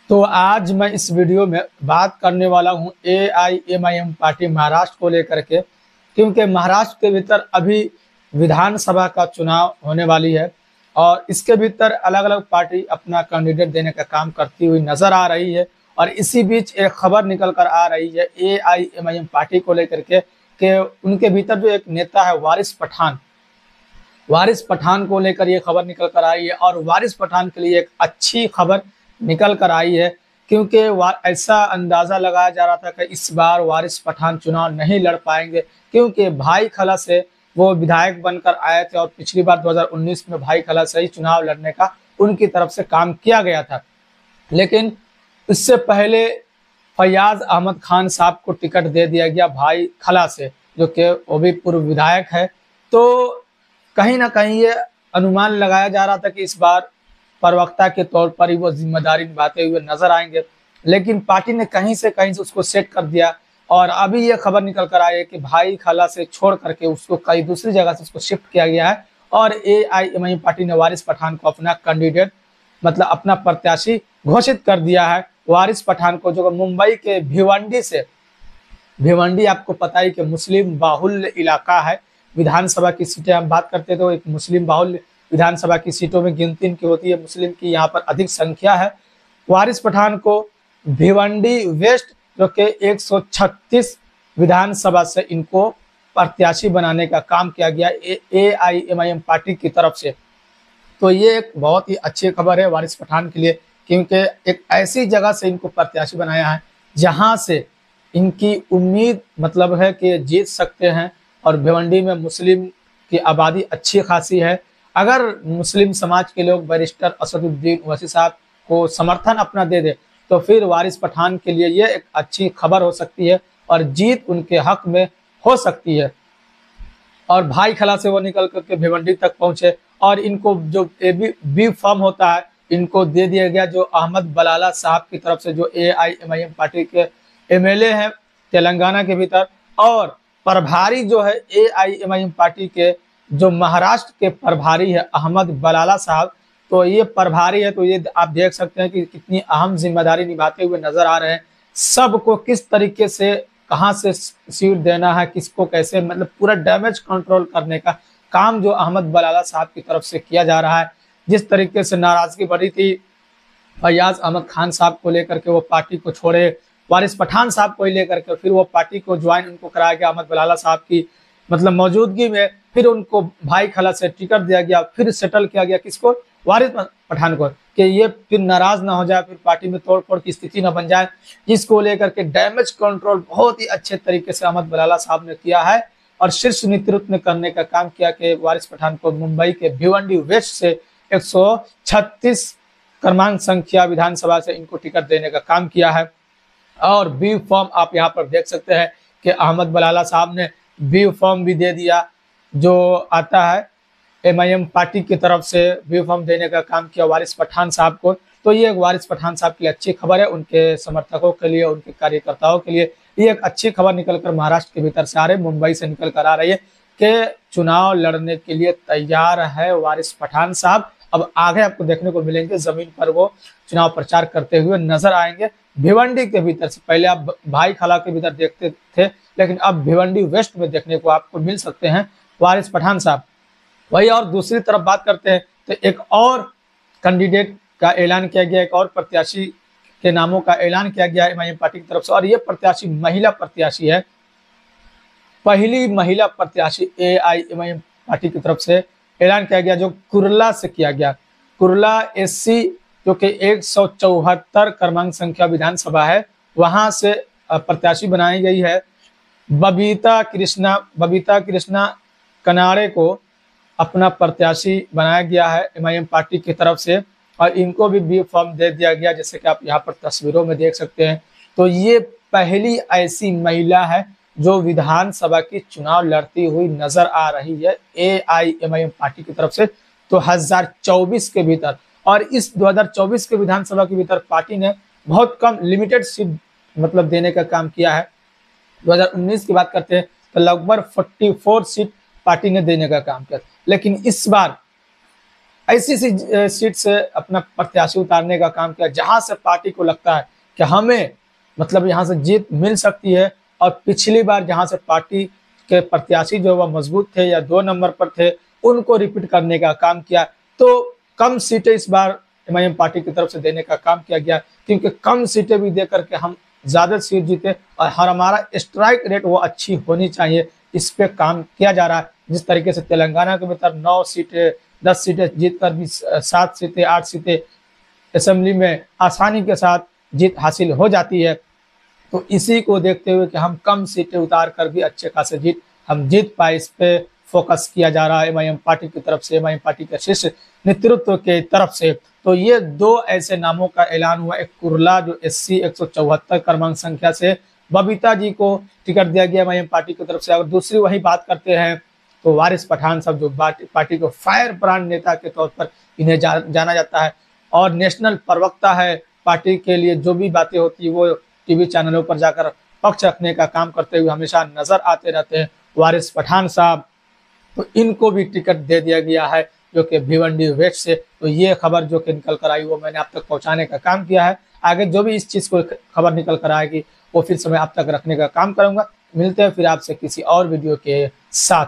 तो आज मैं इस वीडियो में बात करने वाला हूं AIMIM पार्टी महाराष्ट्र को लेकर के, क्योंकि महाराष्ट्र के भीतर अभी विधानसभा का चुनाव होने वाली है और इसके भीतर अलग अलग पार्टी अपना कैंडिडेट देने का काम करती हुई नजर आ रही है। और इसी बीच एक खबर निकल कर आ रही है AIMIM पार्टी को लेकर के कि उनके भीतर जो एक नेता है वारिस पठान को लेकर ये खबर निकल कर आई है। और वारिस पठान के लिए एक अच्छी खबर निकल कर आई है, क्योंकि ऐसा अंदाजा लगाया जा रहा था कि इस बार वारिस पठान चुनाव नहीं लड़ पाएंगे, क्योंकि भाई खला से वो विधायक बनकर आए थे और पिछली बार 2019 में भाई खला से ही चुनाव लड़ने का उनकी तरफ से काम किया गया था। लेकिन इससे पहले फैयाज अहमद खान साहब को टिकट दे दिया गया भाई खला से, जो कि वो भी पूर्व विधायक है। तो कहीं ना कहीं ये अनुमान लगाया जा रहा था कि इस बार प्रवक्ता के तौर पर ही वो जिम्मेदारी निभाते हुए नजर आएंगे, लेकिन पार्टी ने कहीं से उसको सेट कर दिया। और अभी ये खबर निकल कर आई है कि भाई खाला से छोड़ करके उसको कई दूसरी जगह से उसको शिफ्ट किया गया है और AIMIM पार्टी ने वारिस पठान को अपना कैंडिडेट मतलब अपना प्रत्याशी घोषित कर दिया है। वारिस पठान को जो मुंबई के भिवंडी आपको पता ही कि मुस्लिम बाहुल्य इलाका है। विधानसभा की सीटें हम बात करते हैं तो एक मुस्लिम बाहुल्य विधानसभा की सीटों में गिनती इनकी होती है, मुस्लिम की यहाँ पर अधिक संख्या है। वारिस पठान को भिवंडी वेस्ट जो कि 136 विधानसभा से इनको प्रत्याशी बनाने का काम किया गया AIMIM पार्टी की तरफ से। तो ये एक बहुत ही अच्छी खबर है वारिस पठान के लिए, क्योंकि एक ऐसी जगह से इनको प्रत्याशी बनाया है जहां से इनकी उम्मीद मतलब है कि जीत सकते हैं। और भिवंडी में मुस्लिम की आबादी अच्छी खासी है। अगर मुस्लिम समाज के लोग बैरिस्टर असदुद्दीन ओवैसी साहब को समर्थन अपना दे दे तो फिर वारिस पठान के लिए ये एक अच्छी खबर हो सकती है और जीत उनके हक में हो सकती है। और भाई खला से वो निकल करके भिवंडी तक पहुंचे और इनको जो बी फॉर्म होता है इनको दे दिया गया, जो अहमद बलाला साहब की तरफ से, जो AIMIM पार्टी के MLA हैं तेलंगाना के भीतर। और प्रभारी जो है AIMIM पार्टी के जो महाराष्ट्र के प्रभारी है अहमद बलाला साहब, तो ये प्रभारी है। तो ये आप देख सकते हैं कि कितनी अहम जिम्मेदारी निभाते हुए नजर आ रहे हैं। सबको किस तरीके से कहां से सीट देना है, किसको कैसे, मतलब पूरा डैमेज कंट्रोल करने का काम जो अहमद बलाला साहब की तरफ से किया जा रहा है। जिस तरीके से नाराजगी बढ़ी थी फैयाज अहमद खान साहब को लेकर के, वो पार्टी को छोड़े, वारिस पठान साहब को ही लेकर के फिर वो पार्टी को ज्वाइन उनको कराया गया अहमद बलाला साहब की मतलब मौजूदगी में। फिर उनको भाई खला से टिकट दिया गया, फिर सेटल किया गया किसको, वारिस पठान को, कि ये फिर नाराज ना हो जाए, फिर पार्टी में तोड़फोड़ की स्थिति ना बन जाए। इसको लेकर के डैमेज कंट्रोल बहुत ही अच्छे तरीके से अहमद बलाला साहब ने किया है और शीर्ष नेतृत्व ने करने का काम किया कि वारिस पठान को मुंबई के भिवंडी वेस्ट से 136 क्रमांक संख्या विधानसभा से इनको टिकट देने का काम किया है। और बी फॉर्म आप यहाँ पर देख सकते हैं कि अहमद बलाला साहब ने बी फॉर्म भी दे दिया, जो आता है MIM पार्टी की तरफ से बी फॉर्म देने का काम किया वारिस पठान साहब को। तो ये एक वारिस पठान साहब की अच्छी खबर है, उनके समर्थकों के लिए, उनके कार्यकर्ताओं के लिए ये एक अच्छी खबर निकलकर महाराष्ट्र के भीतर से आ रही, मुंबई से निकल कर आ रही है कि चुनाव लड़ने के लिए तैयार है वारिस पठान साहब। अब आगे आपको देखने को मिलेंगे, जमीन पर वो चुनाव प्रचार करते हुए नजर आएंगे भिवंडी के भीतर से। पहले आप भाई खला के भीतर देखते थे, लेकिन अब भिवंडी वेस्ट में देखने को आपको मिल सकते हैं वारिस पठान साहब। वही और दूसरी तरफ बात करते हैं तो एक और कैंडिडेट का ऐलान किया गया, एक और प्रत्याशी के नामों का ऐलान किया गया MIM पार्टी की तरफ से। और ये प्रत्याशी महिला प्रत्याशी है, पहली महिला प्रत्याशी AIMIM पार्टी की तरफ से ऐलान किया गया, जो कुर्ला से किया गया। कुर्ला SC जो कि 174 क्रमांक संख्या विधानसभा है, वहां से प्रत्याशी बनाई गई है। बबीता कृष्णा कनाड़े को अपना प्रत्याशी बनाया गया है MIM पार्टी की तरफ से और इनको भी बी फॉर्म दे दिया गया, जैसे कि आप यहाँ पर तस्वीरों में देख सकते हैं। तो ये पहली ऐसी महिला है जो विधानसभा की चुनाव लड़ती हुई नजर आ रही है AIMIM पार्टी की तरफ से। तो 2024 के भीतर और इस 2024 के विधानसभा के भीतर पार्टी ने बहुत कम लिमिटेड सीट मतलब देने का काम किया है। 2019 की बात करते हैं तो लगभग 44 सीट पार्टी ने देने का काम किया, लेकिन इस बार ऐसी सी सीट से अपना प्रत्याशी उतारने का काम किया जहां से पार्टी को लगता है कि हमें मतलब यहाँ से जीत मिल सकती है। और पिछली बार जहां से पार्टी के प्रत्याशी जो वह मजबूत थे या 2 नंबर पर थे, उनको रिपीट करने का काम किया। तो कम सीटें इस बार एमआईएम पार्टी की तरफ से देने का काम किया गया, क्योंकि कम सीटें भी देकर के हम ज्यादा सीट जीते और हमारा स्ट्राइक रेट वो अच्छी होनी चाहिए, इस पे काम किया जा रहा है। जिस तरीके से तेलंगाना के भीतर 9 सीटें 10 सीटें जीत कर भी 7 सीटें 8 सीटें असेंबली में आसानी के साथ जीत हासिल हो जाती है, तो इसी को देखते हुए कि हम कम सीटें उतार कर भी अच्छे खासे जीत पाए, इस पे फोकस किया जा रहा है एमआईएम पार्टी की तरफ से, एमआईएम पार्टी के शीर्ष नेतृत्व के तरफ से। तो ये 2 ऐसे नामों का ऐलान हुआ। एक कुर्ला जो SC 174 क्रमांक संख्या से बबीता जी को टिकट दिया गया एमआईएम पार्टी की तरफ से। अगर दूसरी वही बात करते हैं तो वारिस पठान साहब जो पार्टी को फायर ब्रांड नेता के तौर पर इन्हें जाना जाता है और नेशनल प्रवक्ता है पार्टी के लिए। जो भी बातें होती है वो टीवी चैनलों पर जाकर पक्ष रखने का काम करते हुए हमेशा नजर आते रहते हैं वारिस पठान साहब। तो इनको भी टिकट दे दिया गया है जो कि भिवंडी वेस्ट से। तो ये खबर जो कि निकल कर आई वो मैंने आप तक पहुंचाने का काम किया है। आगे जो भी इस चीज को खबर निकल कर आएगी वो फिर से मैं आप तक रखने का काम करूंगा। मिलते हैं फिर आपसे किसी और वीडियो के साथ।